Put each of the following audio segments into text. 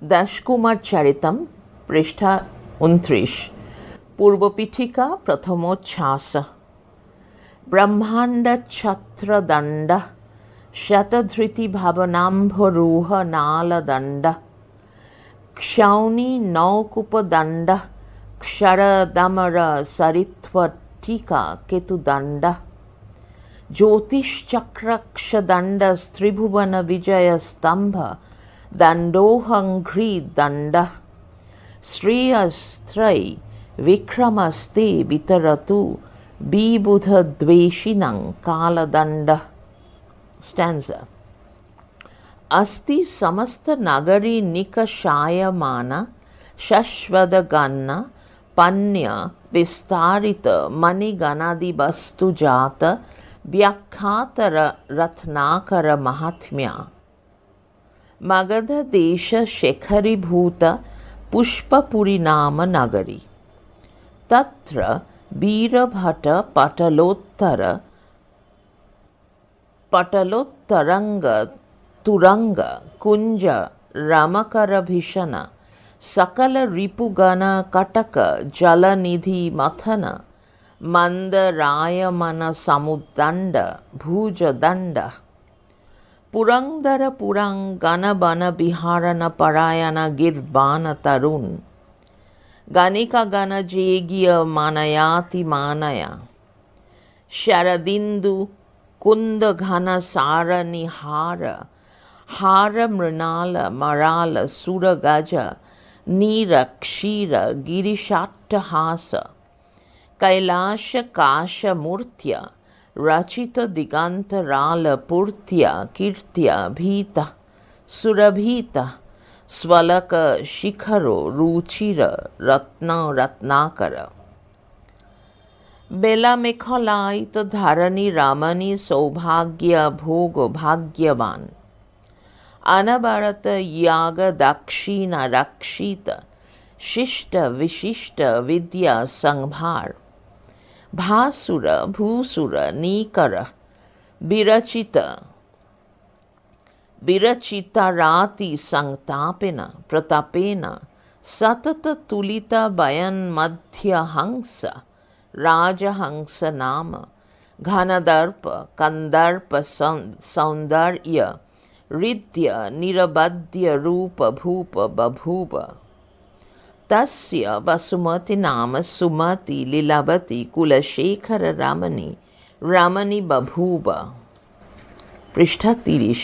दासकुमार चरितम पृष्ठा 29 पूर्वपीठिका प्रथमोच्छ्वास ब्रह्मांड छत्र दंड शतधृति भवनाम्भरूह नाल दंड क्षौणी नौकुप दंड क्षरदमर सरित्व टीका केतु दंड ज्योतिश्चक्रक्ष दंड स्त्रिभुवन विजय स्तंभ दंडोहंघ्री दंड श्रेयस्त्रय विक्रमस्ते वितरतु बीबुध द्वेषिनं कालदंड। स्टैंजा। अस्ति समस्त नगरी निकषायमान शश्वद गन्न पन्य विस्तारित मणिगणादि वस्तु जात व्याख्यात रत्नाकर महात्म्या मगध देश शेखरीभूत पुष्पपुरी नाम नगरी तत्र वीरभट पटलोत्तरंग तुरंग कुंज रमकर भीषण सकल रिपुगण कटक जलनिधि मथन मंदरायमन समुद्दंड भुजदंड पुरंदर पुरंगन बन विहारन परायण गिर्वाण तरुण गणिका गण जेगिय मानयाति मानया शरदिंदु कुंद घन सार निहार हार मृणाल मराल सुर गज नीर क्षीर गिरिशाट्टहास कैलाश काश मूर्त्य रचित दिगंतराल पूर्त्य कीर्त्य भीत सुरभीत स्वलक शिखरो रुचिर रत्न रत्नाकर बेला मेखलायित धरणी रमणी सौभाग्य भोग भाग्यवान अनवरत याग दक्षिण रक्षित शिष्ट विशिष्ट विद्या संभार भासुर भूसुर नीकर विरचिताराति संतापेन प्रतापेन सतत तुलित बयन मध्य हंस राजहंस नाम घनदर्प कंदर्प सौंदर्य हृद्य निरबद्य रूप भूप बभूव तस्य वसुमति नाम सुमति लीलावती कुलशेखर रमणी रमणी बभूव। पृष्ठा 30।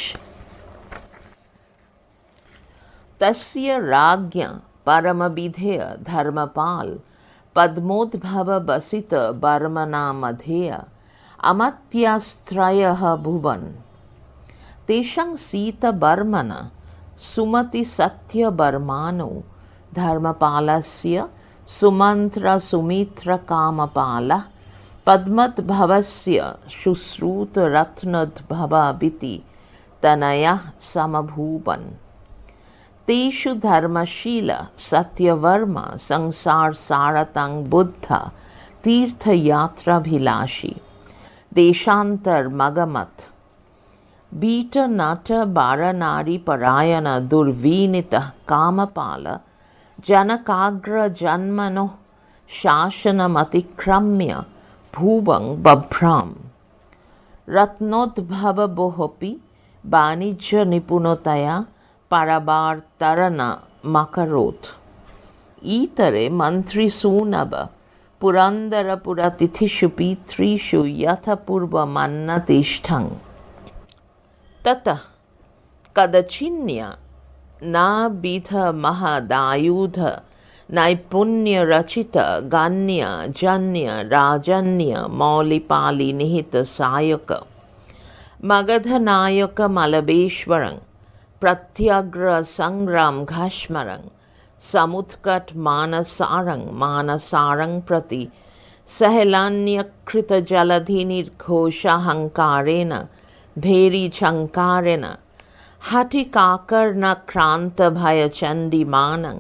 तस्य राज्ञा परमविधेय धर्मपाल पद्मोद्भव बसित बर्मना मधेय अमत्यास्त्रयः भुवन तेषां सीत बर्मन सुमति सत्य बर्मानो धर्मपालस्य सुमंत्र सुमित्र कामपाल पद्मोद्भवस्य शुश्रुत रत्नोद्भवाभिति तनयः समभूवन तेषु धर्मशील सत्यवर्म संसार सारतं बुद्ध तीर्थयात्राभिलाषी देशांतर मगमत बीट नट बारनारी परायण दुर्विनीत कामपाल जनकाग्र जन्मनो शासनमतिक्रम्य भुवं बभ्राम रत्नोद्भव बोहपि वाणिज्य निपुणतया परवार्तन मकरोत् ईतरे मंत्री सूनब पुरंदरपुरतिथिषु पितृषु यथ पूर्वमन्नतिष्ठं ततः कदचिन्य नाभिध महदायुध नैपुण्य रचित गण्य जन्य राजन्य मौलिपाली निहित सायक मगध नायक मलबेश्वरं प्रत्यग्र संग्राम घाष्मरं समुत्कट मानसारं प्रति सहलान्यकृत जलधि निर्घोषाहंकारेण भेरी झंकारेण हठिकाकर्ण क्रांत भय चंडीमानं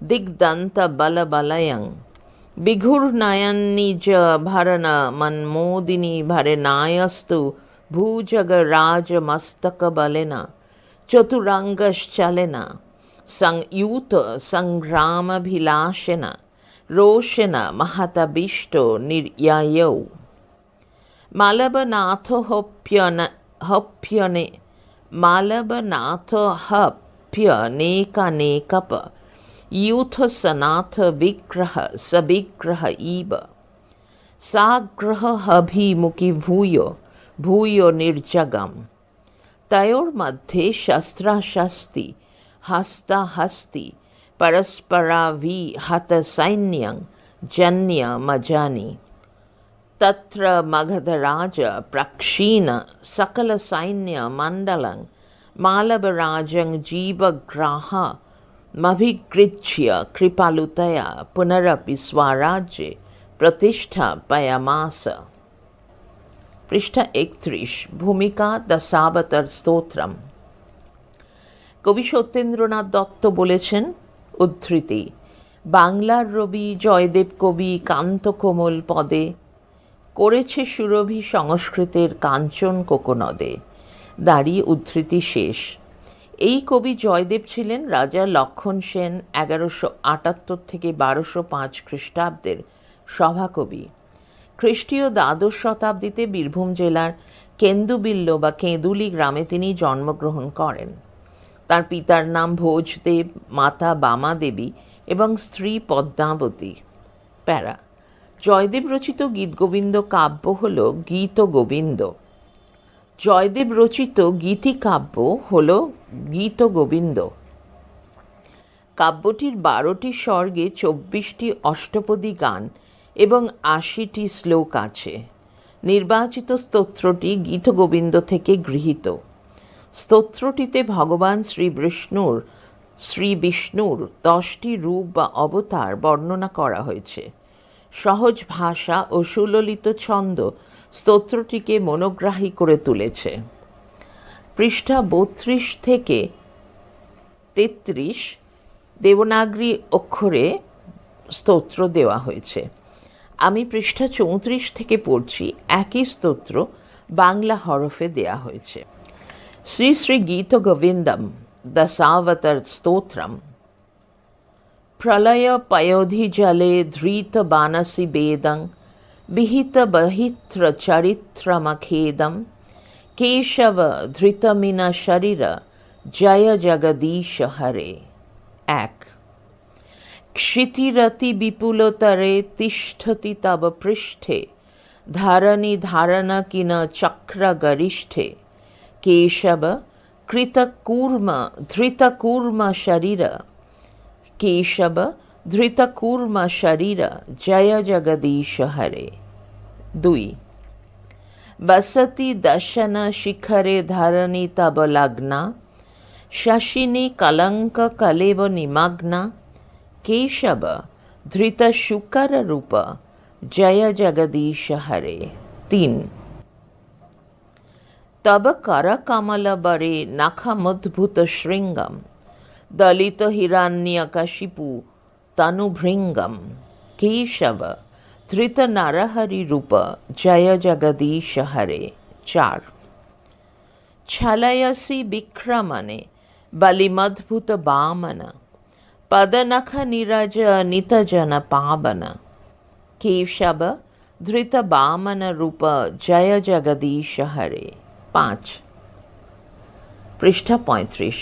दिग्दंत बलबलयं बिघुर्नयन निज भरण मनमोदिनी भरनायस्तु भूजग राज मस्तक बलेन चतुरंगश्चलेन संयूत संग्रामभिलाषेण रोषेण महतभीष्टो निर्ययौ मालवनाथोऽप्यने मालवनाथोऽप्यनेकानेकप यूथसनाथ विग्रह सविग्रह इव साग्रहभिमुखी भूयो भूयो निर्जगम तयोर्मध्ये शस्त्राशस्ति हस्ताहस्ति परस्पराविहतसैन्यं जन्यमजानि तत्र मगधराज प्रक्षीण सकलसैन्यमण्डलं मालवराजं जीवग्राहमभिगृह्य कृपालुतया पुनरपि स्वराज्ये प्रतिष्ठापयामास। पृष्ठ 31 भूमिका दशावतार स्तोत्रम। কবি সত্যেন্দ্রনাথ দত্ত বলেছেন, উদ্ধৃতি, বাংলার রবি জয়দেব কবি কান্ত কোমল পদে করেছে সুরভি সংস্কৃতের কাঞ্চন কোকনদে। দাঁড়িয়ে উদ্ধৃতি শেষ। এই কবি জয়দেব ছিলেন রাজা লক্ষণ সেন 1178 থেকে 1205 খ্রিস্টাব্দের সভাকবি। খ্রিস্টীয় দ্বাদশ শতাব্দীতে বীরভূম জেলার কেন্দুবিল্ল বা কেঁদুলি গ্রামে তিনি জন্মগ্রহণ করেন। তার পিতার নাম ভোজদেব, মাতা বামা দেবী এবং স্ত্রী পদ্মাবতী। প্যারা। জয়দেব রচিত গীতগোবিন্দ কাব্য হল গীতগোবিন্দ। জয়দেব রচিত গীতিকাব্য হল গীতগোবিন্দ। কাব্যটির 12টি স্বর্গে 24টি অষ্টপদী গান এবং 80টি শ্লোক আছে। নির্বাচিত স্তোত্রটি গীতগোবিন্দ থেকে গৃহীত। স্তোত্রটিতে ভগবান শ্রী বিষ্ণুর 10টি রূপ বা অবতার বর্ণনা করা হয়েছে। সহজ ভাষা ও সুললিত ছন্দ স্তোত্রটিকে মনোগ্রাহী করে তুলেছে। পৃষ্ঠা 32 থেকে 33 দেবনাগরী অক্ষরে স্তোত্র দেওয়া হয়েছে। আমি পৃষ্ঠা 34 থেকে পড়ছি। একই স্তোত্র বাংলা হরফে দেয়া হয়েছে। শ্রী শ্রী গীত গোবিন্দম দশাবতার স্তোত্রম। প্রলয় পয়োধি জলে ধৃত বানসি বেদং বিহিত বহিত্র চরিত্রমখেদম কেশব ধৃতমিন শরীর জয় জগদীশ হরে। 1 क्षितिरति विपुलतरे तिष्ठति तव पृष्ठे धरणी धारण किन चक्र गरिष्ठे केशव धृतकूर्म शरीर केशव धृतकूर्म शरीर जय जगदीश हरे। 2 बसति दशन शिखरे धरणी तव लग्ना शशिनी कलंक कलेव निमग्ना केशव धृत शुकर रूप जय जगदीश हरे। 3 तब कर कमल बरे नखमुद्भुत श्रृंगम दलित हिरण्यकशिपु तनुभृंगम केशव धृत नरहरि रूप जय जगदीश हरे। 4 छलयसि विक्रमणे बलिमद्भुत वामन पदनख नीरज नितजन पावन केशव धृत वामन रूप जय जगदीश हरे। 5 पृष्ठा 35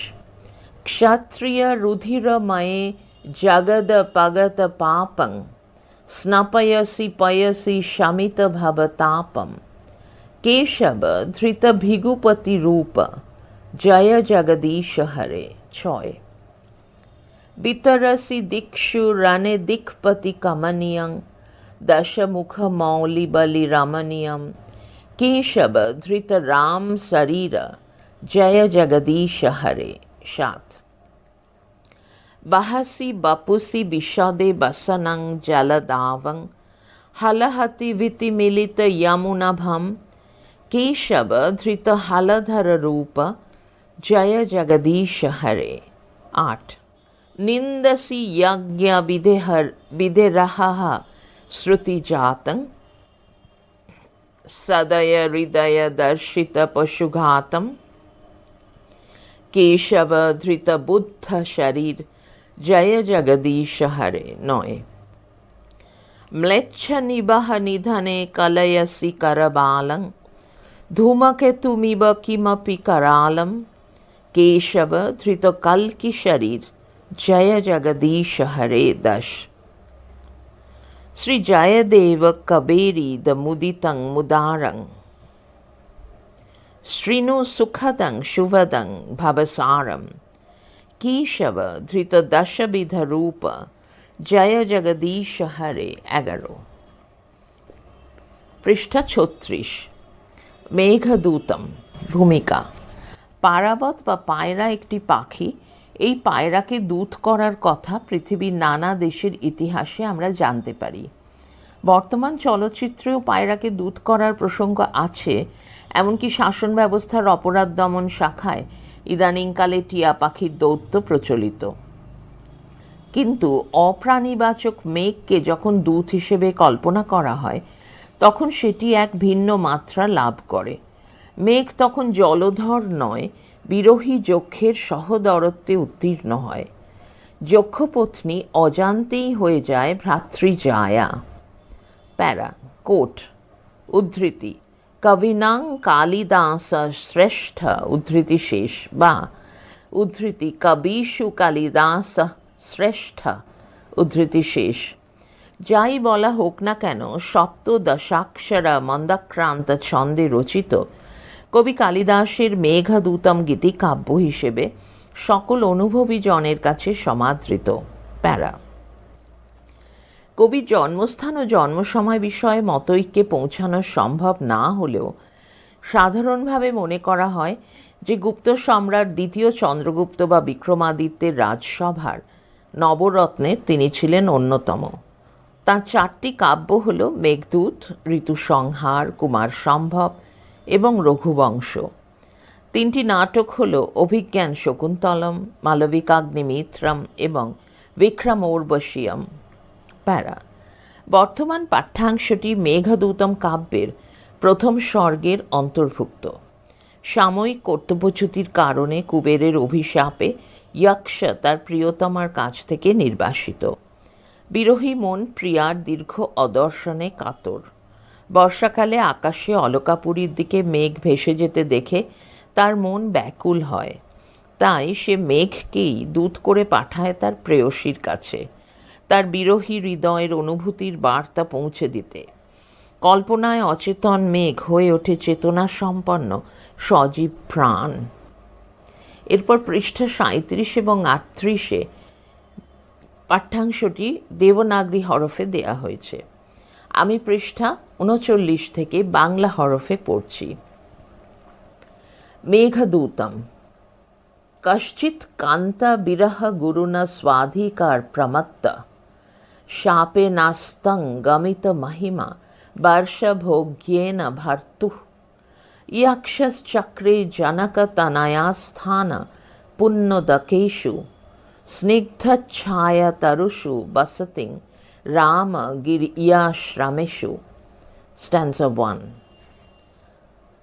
क्षत्रिय रुधिरमये जगद पगत पापं स्नपयसि पयसि शमित भवतापं केशव धृत भिगुपति रूप जय जगदीश हरे। 6 वितरसि दिक्षु रणे दिक्पति कमनीयं दशमुख मौलि बलि रमणीयं केशव धृत राम शरीर जय जगदीश हरे। 7 बहसि बपुसि विशदे बसनं जलदावं हलहति विति मिलित यमुनभं केशव धृत हलधर रूप जय जगदीश हरे। 8 निंदसि यज्ञ विदेरहः श्रुति जातं सदय हृदय दर्शित पशुघातं কেশব ধৃত বুদ্ধ শরীর জয় জগদীশ হরে নয়। ম্লেচ্ছ নিবহ নিধনে কলয়সি করবালং ধূমকেতুমিব কিমপি करालम केशव धृत कल्कि शरीर जय जगदीश हरे दश। श्री जयदेव कबेरी द मुदितं मुदारं श्रीनु सुखदं शुभदं भवसारं केशव धृत दशविध रूप जय जगदीश हरे 11। पृष्ठ 36। মেঘদূতম। ভূমিকা। পারাবত বা পায়রা একটি পাখি। এই পায়রাকে দূত করার কথা পৃথিবীর নানা দেশের ইতিহাসে আমরা জানতে পারি। বর্তমান চলচ্চিত্রেও পায়রাকে দূত করার প্রসঙ্গ আছে। এমনকি শাসন ব্যবস্থার অপরাধ দমন শাখায় ইদানিংকালে টিয়া পাখির দৌত্য প্রচলিত। কিন্তু অপ্রাণীবাচক মেঘকে যখন দূত হিসেবে কল্পনা করা হয় তখন সেটি এক ভিন্ন মাত্রা লাভ করে। মেঘ তখন জলধর নয়, বিরোহী যক্ষের সহদরত্বে উত্তীর্ণ হয়। যক্ষপত্নী অজান্তেই হয়ে যায় ভ্রাতৃজায়া। প্যারা। কোট। উদ্ধৃতি। কবিনাং কালিদাস শ্রেষ্ঠ উদ্ধৃতি শেষ, বা উদ্ধৃতি কবিষু কালিদাস শ্রেষ্ঠ উদ্ধৃতি শেষ। যাই বলা হোক না কেন, সপ্তদশাক্ষরা মন্দাক্রান্ত ছন্দে রচিত কবি কালিদাসের মেঘদূতম গীতি কাব্য হিসেবে সকল অনুভবী জনের কাছে সমাদৃত। প্যারা। কবির জন্মস্থান ও জন্মসময় বিষয়ে মতৈক্যে পৌঁছানো সম্ভব না হলেও সাধারণভাবে মনে করা হয় যে গুপ্ত সম্রাট দ্বিতীয় চন্দ্রগুপ্ত বা বিক্রমাদিত্যের রাজসভার নবরত্নের তিনি ছিলেন অন্যতম। তাঁর 4টি কাব্য হল মেঘদূত, ঋতুসংহার, কুমার সম্ভব এবং রঘুবংশ। 3টি নাটক হল অভিজ্ঞান শকুন্তলম, মালবিকাগ্নিমিত্রম এবং বিক্রমোর্বশীয়ম। প্যারা। বর্তমান পাঠ্যাংশটি মেঘদূতম কাব্যের প্রথম স্বর্গের অন্তর্ভুক্ত। সাময়িক কর্তব্যচ্যুতির কারণে কুবেরের অভিশাপে যক্ষ তার প্রিয়তমার কাছ থেকে নির্বাসিত। বিরহী মন প্রিয়ার দীর্ঘ অদর্শনে কাতর। বর্ষাকালে আকাশে অলকাপুরীর দিকে মেঘ ভেসে যেতে দেখে তার মন ব্যাকুল হয়। তাই সে মেঘকেই দূত করে পাঠায় তার প্রেয়সীর কাছে, তার বিরহী হৃদয়ের অনুভূতির বার্তা পৌঁছে দিতে। কল্পনায় অচেতন মেঘ হয়ে ওঠে চেতনা সম্পন্ন সজীব প্রাণ। এরপর পৃষ্ঠা 37 এবং 38-এ পাঠ্যাংশটি দেবনাগরী হরফে দেয়া হয়েছে। আমি পৃষ্ঠা 39 থেকে বাংলা হরফে পড়ছি। মেঘদূতম। কশ্চিৎ কান্তা বিরহ গুরুনা স্বাধিকার প্রমত্ত শাপে নাস্তং গমিত মহিমা বর্ষভোগ্যেন ভর্তুঃ যক্ষশ্চক্রে জনকতনয়াস্থান পুণ্যদকেষু স্নিগ্ধচ্ছায়াতরুষু বসতিং রামগির্যাশ্রমেষু। স্ট্যান্জা 1।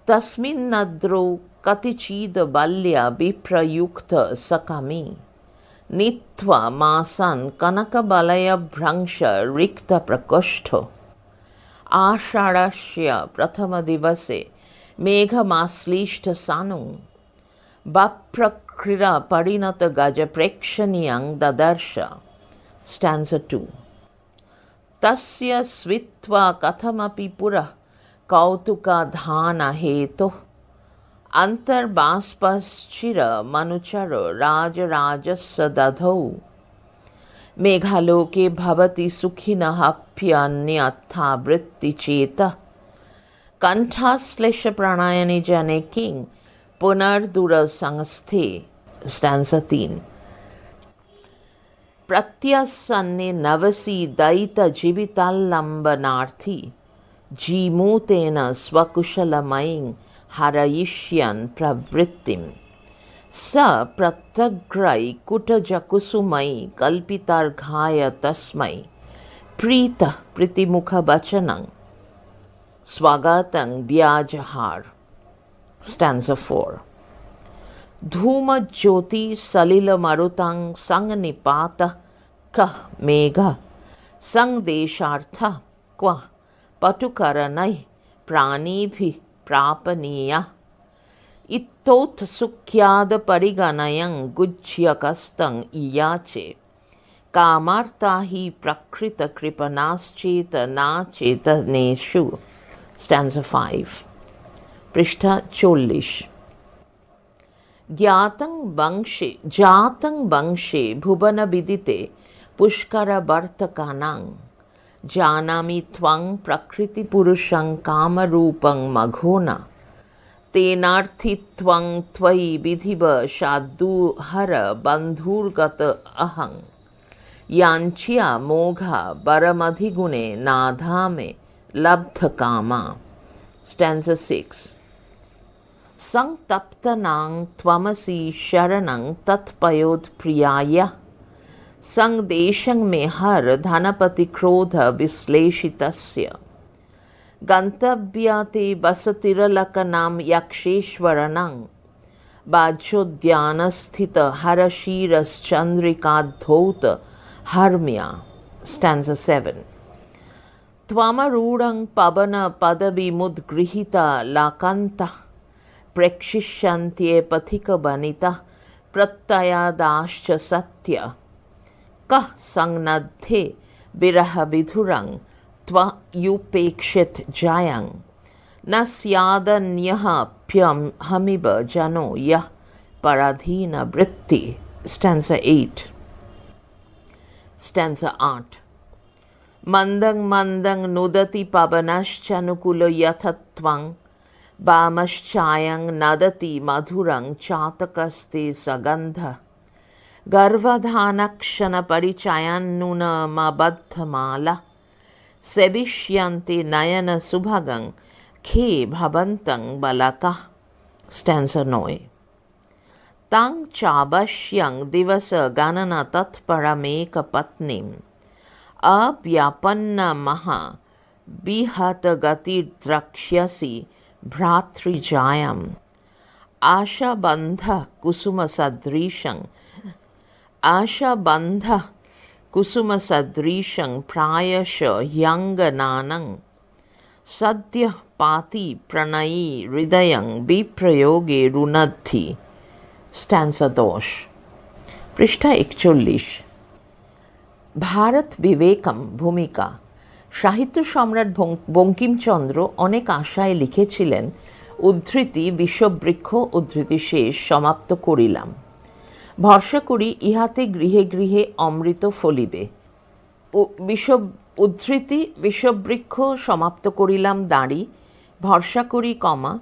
তস্মিন্নদ্রৌ কতিচিদ বাল্যা বিপ্রযুক্ত সকামি নীত্বা মাসান কনকবলয়ভ্রংশ রিক্ত প্রকোষ্ঠ। আষাঢ়স্য প্রথম দিবসে মেঘমাশ্লিষ্ট সানুং বপ্রক্রীড়া পরিণত গজ প্রেক্ষণীয়ং দদর্শ। স্ট্যান্জা 2। তস্য স্বিত্বা কথমপি পুরঃ কৌতুকাধান হেতুঃ অন্তর্বাষ্পশ্চির মনুচর রাজরাজস্য দধৌ। মেঘালোকে ভবতি সুখিনঃ প্যন্যথা বৃত্তিচেতঃ কণ্ঠাশ্লেষ প্রাণায়নে জনে কিং পুনর্দূরসংস্থে। স্ট্যান্জা 3। প্রত্যসন্নে নবসি দয়িত জীবিতাল্লম্বনার্থী জীমূতেন স্বকুশলময়ীং হরয়িষ্যন প্রবৃত্তিম স প্রত্যগ্রৈ কুটজকুসুময়ী কল্পিতার্ঘায় তস্मै প্রীতঃ প্রীতিমুখবচনং স্বাগতং ব্যাজহার। স্ট্যান্জা 4। धूम ज्योति सलिल मरुतां संग निपात कः मेघ संदेशार्थ क्व पटुकरणै प्राणिभिः प्रापनीया इत्थोत्सुक्याद परिगणयं गुज्यकस्तं इयाचे कामार्ता हि प्रकृत कृपणाश्चेतनाचेतनेषु स्टैंजा 5 पृष्ठा 40 जातं वंशे भुवन विदिते पुष्कर वर्तकानां जानामि त्वं प्रकृति पुरुषं कामरूपं मघोना तेनार्थित्वं त्वयि विधिव शाद्दुहर बन्धुर्गत अहं याञ्च्या मोघा वरमधिगुणे नाधामे लब्ध कामा स्टैंजा 6 संतप्तनां त्वमसि शरणं तत्पयोत्प्रियाय संदेशं मे हर धनपति क्रोध विश्लेषितस्य गन्तव्या ते वसतिरलकनां यक्षेश्वरनं बाह्योद्यानस्थित हरशिरश्चन्द्रिकाद्धौत हर्म्या स्टैंजा 7 त्वमरूढं पवन पदविमुद्गृहीता लाकान्तः प्रेक्षिष्यन्त्ये पथिकवनितः प्रत्ययादाश्च सत्य कः संनद्धे विरहविधुरं त्वयुपेक्षित जायं न स्यादन्यःप्यहमिव जनो यः पराधीनवृत्ति स्टैंजा 8 स्टैंजा 8 मंदं मंदं नुदति पवनश्चनुकूल यथत्वं वामश्चायं नदति मधुरं चातकस्ते सगन्धः गर्भधानक्षणपरिचयान्नूनमबद्धमाला सेविष्यन्ते नयन सुभगं खे भवन्तं बलकः स्टैंजा 9 तां चावश्यं दिवस गणन तत्परमेकपत्नीम् अव्यापन्नमहा विहतगतिर्द्रक्ष्यसि भ्रातृजायाम् आशाबन्धः कुसुमसदृशं प्रायश यङ्गनानं सद्यः पाति प्रणयी हृदयं विप्रयोगे रुणद्धि स्टैंजा 10 पृष्ठा 41 ভারত বিবেকম ভূমিকা সাহিত্য সম্রাট বঙ্কিমচন্দ্র অনেক আশায় লিখেছিলেন উদ্ধৃতি বিষবৃক্ষ উদ্ধৃতি শেষ সমাপ্ত করিলাম ভরসা করি ইহাতে গৃহে গৃহে অমৃত ফলিবে উদ্ধৃতি বিষবৃক্ষ সমাপ্ত করিলাম দাঁড়ি ভরসা করি কমা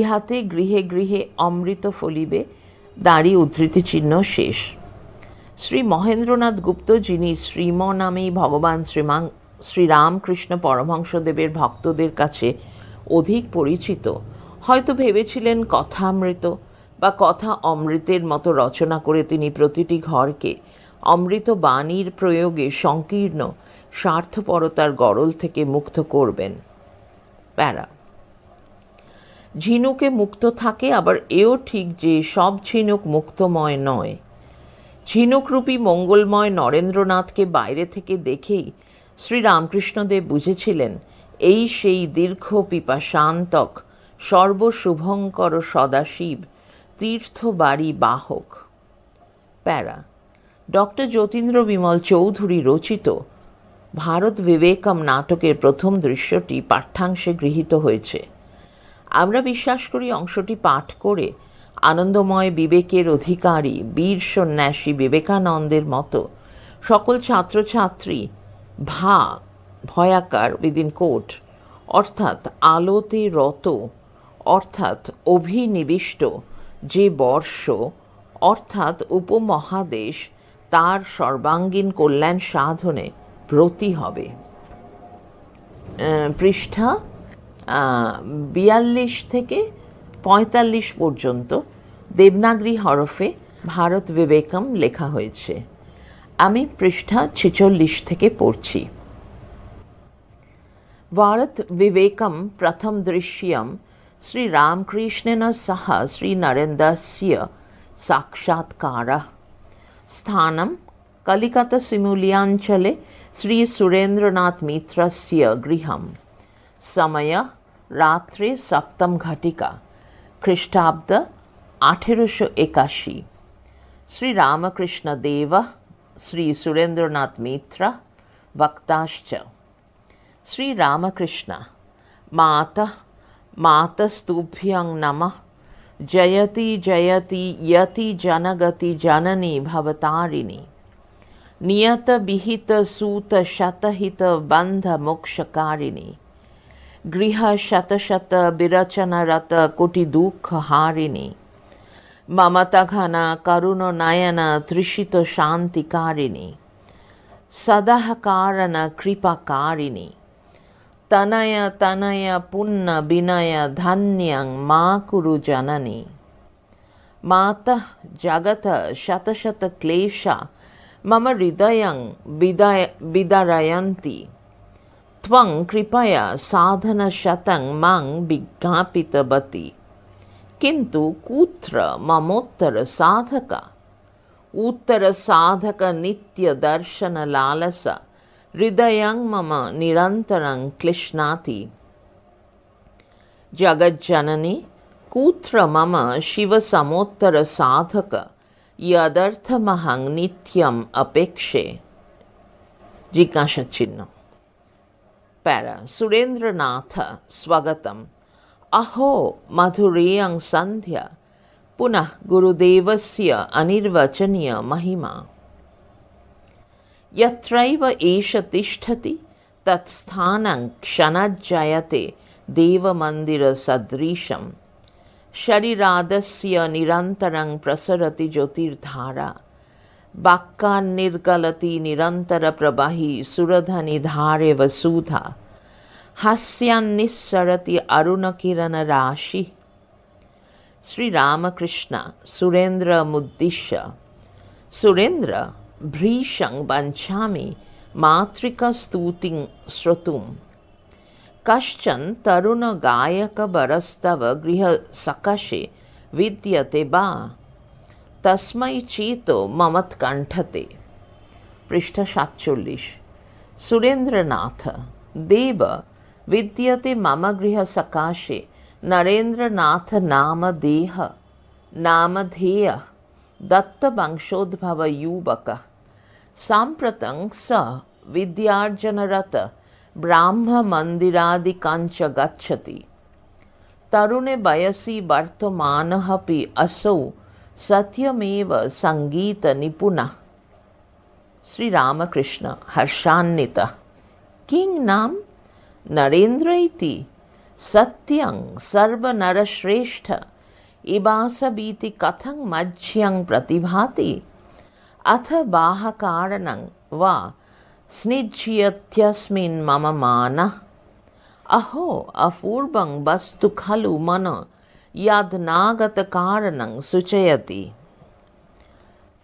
ইহাতে গৃহে গৃহে অমৃত ফলিবে দাঁড়ি উদ্ধৃতি চিহ্ন শেষ শ্রী মহেন্দ্রনাথ গুপ্ত যিনি শ্রীম নামেই ভগবান শ্রীরামকৃষ্ণ পরমহংসদেবের ভক্তদের কাছে অধিক পরিচিত হয়তো ভেবেছিলেন কথামৃত বা কথা অমৃতের মতো রচনা করে তিনি প্রতিটি ঘরকে অমৃত বাণীর প্রয়োগে সংকীর্ণ স্বার্থপরতার গরল থেকে মুক্ত করবেন। প্যারা ঝিনুকে মুক্ত থাকে, আবার এও ঠিক যে সব ঝিনুক মুক্তময় নয়। ঝিনুকরূপী মঙ্গলময় নরেন্দ্রনাথকে বাইরে থেকে দেখেই শ্রীরামকৃষ্ণদেব বুঝেছিলেন এই সেই দীর্ঘ পিপাসান্তক সর্বশুভঙ্কর সদাশিব তীর্থবাড়ি বাহক। প্যারা ডক্টর যতীন্দ্র বিমল চৌধুরী রচিত ভারত বিবেকম নাটকের প্রথম দৃশ্যটি পাঠ্যাংশে গৃহীত হয়েছে। আমরা বিশ্বাস করি অংশটি পাঠ করে আনন্দময় বিবেকের অধিকারী বীর সন্ন্যাসী বিবেকানন্দের মতো সকল ছাত্রছাত্রী ভয়াকার উইদিন কোট অর্থাৎ আলোতে রত অর্থাৎ অভিনিবিষ্ট যে বর্ষ অর্থাৎ উপমহাদেশ তার সর্বাঙ্গীন কল্যাণ সাধনে ব্রতী হবে। পৃষ্ঠা 42 থেকে 45 পর্যন্ত দেবনাগরী হরফে ভারত বিবেকম লেখা হয়েছে। আমি পৃষ্ঠা 46 থেকে পড়ছি। ভারত বিবেকম প্রথম দৃশ্যম শ্রীরামকৃষ্ণেন সহ শ্রীনরেন্দ্রস্য साक्षात्कारः। स्थानं कलिकत्तासिमुलियाञ्चले श्री सुरेन्द्रनाथ मित्रस्य गृहं। समयः रात्रि सप्तम घटिका, ख्रीष्टाब्द 1881। श्री रामकृष्ण देव, श्री सुरेन्द्रनाथ मित्र, वक्ताश्च। श्री रामकृष्ण, मातः मातस्तुभ्यं नमः। जयति जयति यति जनगति जननी भवतारिणी। नियत विहित सूत शतहित बंध मोक्षकारिणी। गृह शत शत विरचन रत कोटि दुख हारिणी। ममता घन करुण नयन त्रिषित शांतिकारिणी। सदा कारण कृपाकारिणी। तनय तनय पुण्य विनय धन्यं मा कुरु जननी। मातः जगत शत शत क्लेशा मम हृदयं विदारयन्ति। त्वं कृपया साधन शतं मां विज्ञापितवती। किन्तु कुत्र ममोत्तर साधका। उत्तर साधक नित्य दर्शन लालसा हृदयं मम निरन्तरं क्लिश्नाति। जगज्जननी, कुत्र मम शिवसमोत्तर साधक यदर्थमहं नित्यम् अपेक्षे। जिज्ञासा चिह्न। पैरा। सुरेन्द्रनाथ स्वगतम्। अहो मधुरेयं सन्ध्या। पुनः गुरुदेवस्य अनिर्वचनीय महिमा। यत्रैव एष तिष्ठति तत्स्थानं क्षणज्जायते देवमन्दिरसदृशं। शरीरादस्य निरन्तरं प्रसरति ज्योतिर्धारा। वाक्कान्निर्गलति निरन्तरप्रवाही सुरधनिधारेव सुधा। हास्यान्निस्सरति अरुणकिरणराशि। श्री रामकृष्ण सुरेन्द्रमुद्दिश्य। सुरेन्द्र, भ्रीशं वाञ्छामि मातृकास्तुतिं श्रोतुं। कश्चन तरुणगायकवरस्तव गृहसकाशे विद्यते वा? तस्मै चेतो ममत्कण्ठते। पृष्ठ 47। सुरेन्द्रनाथ देव, विद्यते मम गृहसकाशे नरेन्द्रनाथ नामधेयः दत्तवंशोद्भव युवकः। साम्प्रतं स विद्यार्जनरत ब्राह्ममन्दिरादिकाञ्च गच्छति। तरुणे वयसि वर्तमानः अपि असौ सत्यमेव सङ्गीतनिपुणः। श्री रामकृष्ण हर्षान्वितः। किं नाम? नरेन्द्र इति। सत्यं सर्वनरश्रेष्ठ इवासवीति कथं मह्यं प्रतिभाति? अथ बाहकारणं वा स्निह्यत्यस्मिन् मम मानः। अहो अपूर्वं वस्तु खलु मन यद्नागतकारणं सूचयति।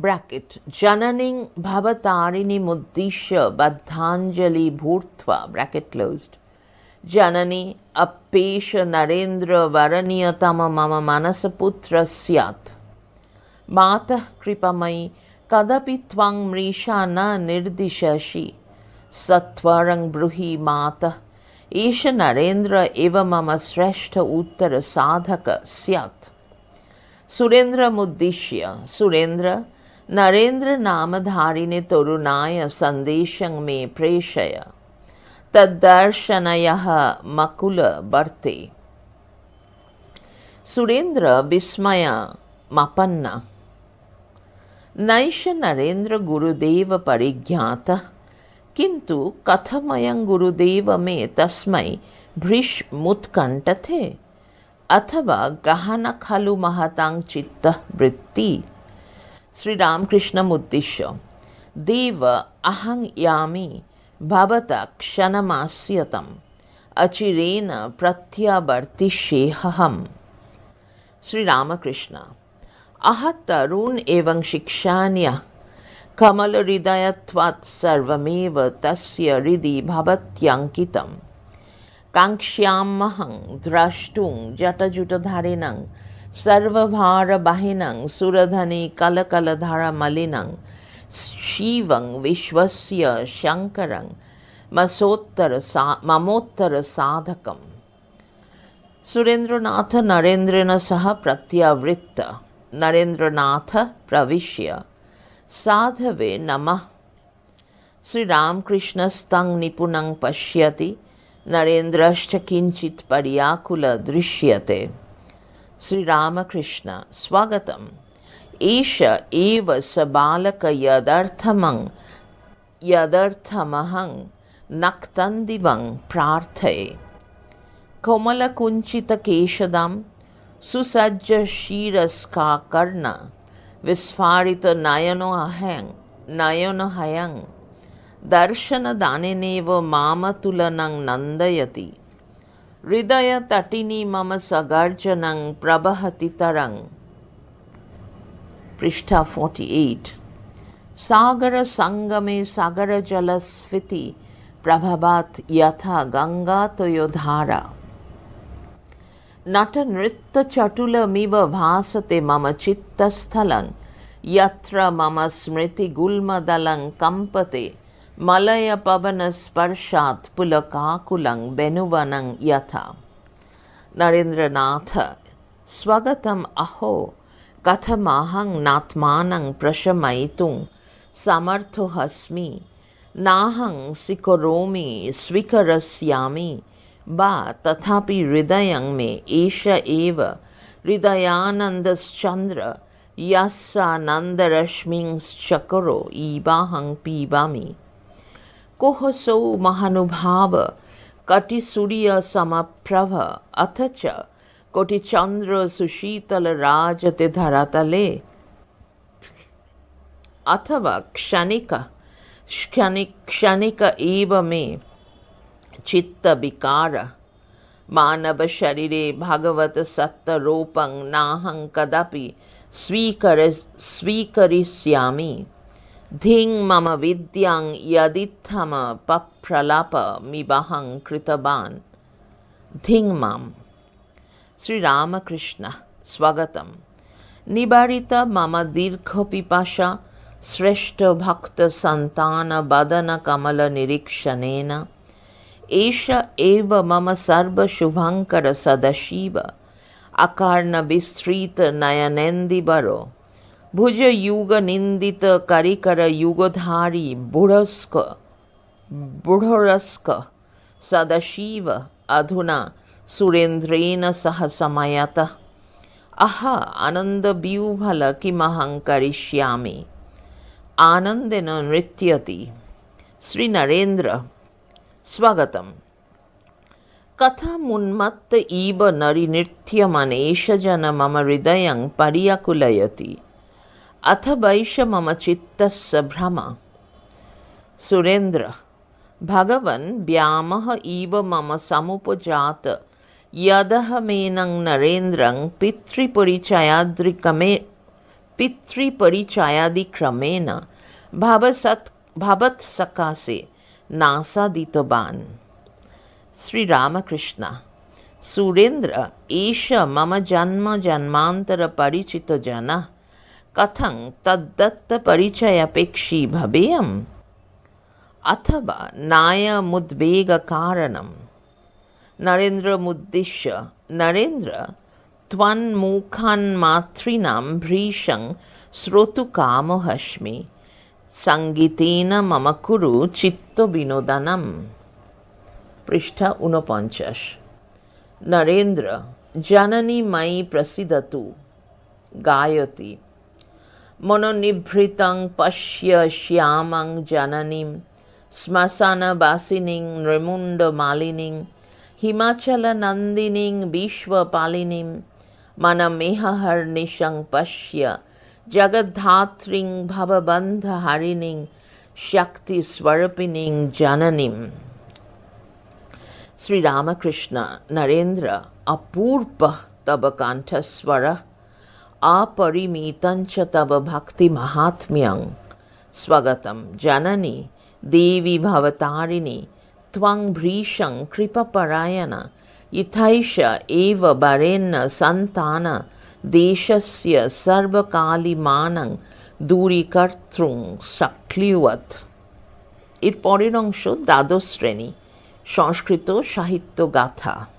ब्रैकेट। जननीं भवतारिणीमुद्दिश्य बद्धाञ्जलि भूत्वा ब्रैकेट क्लोज्ड। जननी, अप्येष नरेन्द्र वरनीयतम मम मनसपुत्र स्यात्। मातः कृपामयी, कदापि त्वं मृषा न निर्दिशसि। सत्वरं ब्रूहि मातः, एष नरेन्द्र एव मम श्रेष्ठ उत्तर साधक स्यात्। सुरेन्द्रमुद्दिश्य। सुरेन्द्र, नरेन्द्र नामधारिणे तरुणाय सन्देशं मे प्रेषय। तद्दर्शनयः मकुलवर्ते। सुरेन्द्र विस्मयमपन्न। नैष नरेन्द्र गुरुदेव परिज्ञातः। किन्तु कथमयं गुरुदेव मे तस्मै भृशमुत्कण्ठते? अथवा गहन खलु महतां चित्तः वृत्ति। श्री रामकृष्णमुद्दिश्य। देव, अहं यामि भवता क्षणमास्यतम्। अचिरेण प्रत्यावर्तिष्येऽहम्। श्री रामकृष्ण। अह तरुण एवं शिक्षान्यः। कमलहृदयत्वात् सर्वमेव तस्य हृदि भवत्यङ्कितम्। काङ्क्ष्याम्यहं द्रष्टुं जटजुटधारिणं सर्वभारबाहिनं सुरधनि कलकलधारमलिनं शिवं विश्वस्य शङ्करं ममोत्तरसाधकम्। सुरेन्द्रनाथ नरेन्द्रेण सह प्रत्यावृत्त नरेन्द्रनाथ प्रविश्य साधवे नमः। श्रीरामकृष्णस्तं निपुणं पश्यति नरेन्द्रश्च किञ्चित् पर्याकुल दृश्यते। श्रीरामकृष्ण स्वागतम्। एष एव स बालक यदर्थमहं नक्तन्दिवं प्रार्थये। कोमलकुञ्चितकेशदां सुसज्जशिरस्काकर्ण विस्फारितनयनोहयं दर्शनदानेनैव मामतुलनं नन्दयति। हृदयतटिनी मम सगर्जनं प्रवहति तरंग। पृष्ठा 48। सागर संगमे सागर जलस्फीति प्रभवात यथा गंगातयोधारा। नट नृत्य चटुलमिव भासते मम चित्तस्थलं यत्र मम स्मृति गुल्मदलं कंपते मलय पवन स्पर्शात् पुलकाकुलं बेनुवनं यथा। नरेन्द्रनाथ स्वगतम्। अहो कथमहं नात्मानं प्रशमयितुं समर्थोऽस्मि। नाहं स्वीकरोमि स्वीकरिष्यामि वा तथापि हृदयं मे एष एव हृदयानन्दश्चन्द्र यस्यानन्दरश्मिंश्चकरो इवाहं पिबामि। कोहसौ महानुभाव कटिसूर्यसमप्रभ अथ च कोटिचन्द्र सुशीतल राजते धरातले। अथवा क्षणिक एव मे चित्तविकार। मानव शरीरे भगवत सत्तरूपं नाहं कदापि स्वीकरिष्यामि। धिं मम विद्यां यदित्थम पप्रलापमिवहं कृतवान्। धिं माम्। श्रीरामकृष्ण स्वागतम्। निवारित मम दीर्घपिपाशा श्रेष्ठ भक्त संतान बदन कमल निरीक्षणेन एष एव मम सर्वशुभंकर सदाशिव अकर्ण विस्तृत नयनेन्दिवरो भुज युग निंदित करिकर युगधारी बुढ़रस्क सदाशिव अधुना सुरेन्द्रेण सह समयतः अह आनंद व्यूभल किमहं करिष्यामि। आनंदेन नृत्यति। श्री नरेन्द्र स्वागतम्। कथमुन्मत्त इव नरिनृत्यमनेश जन मम हृदयं पर्याकुलयति। अथ वैष मम चित्तस्य भ्रम। सुरेन्द्र भगवन् व्यामः इव मम समुपजात यदहमेनं नरेन्द्रं पितृपरिचयादिक्रमेण भवत्सकाशे नासादितवान्। श्रीरामकृष्ण सुरेन्द्र एष मम जन्म जन्मान्तर परिचित जनः। कथं तद्दत्त परिचयापेक्षी भवेयम्? अथवा नायमुद्वेग कारणम्। नरेन्द्रमुद्दिश्य नरेन्द्र त्वन्मुखान्मातॄणां भृशं श्रोतुकामोऽस्मि। संगीतेन मम कुरु चित्तविनोदनम्। पृष्ठ 49। नरेन्द्र जननी मयि प्रसीदतु। गायति। मनोनिभृतं पश्य श्यामं जननीं श्मशानवासिनीं नृमुण्डमालिनीं हिमाचलनन्दिनीं विश्वपालिनीं मनमेहहर्निशं पश्य जगद्धात्रीं भवबन्धहरिणीं शक्तिस्वरूपिणीं जननीं। श्रीरामकृष्ण नरेन्द्र अपूर्व तव कंठस्वर अपरिमितं च तव भक्ति महात्म्यं। स्वगतं जननी देवी भवतारिणी त्वं भृशं कृपपरायण इथैष एव वरेण्य सन्तान দেশস্য সর্বকালিমানং দূরীকর্তৃং শক্লিয়ত। এর পরের অংশ দ্বাদশ শ্রেণী, সংস্কৃত সাহিত্য গাথা।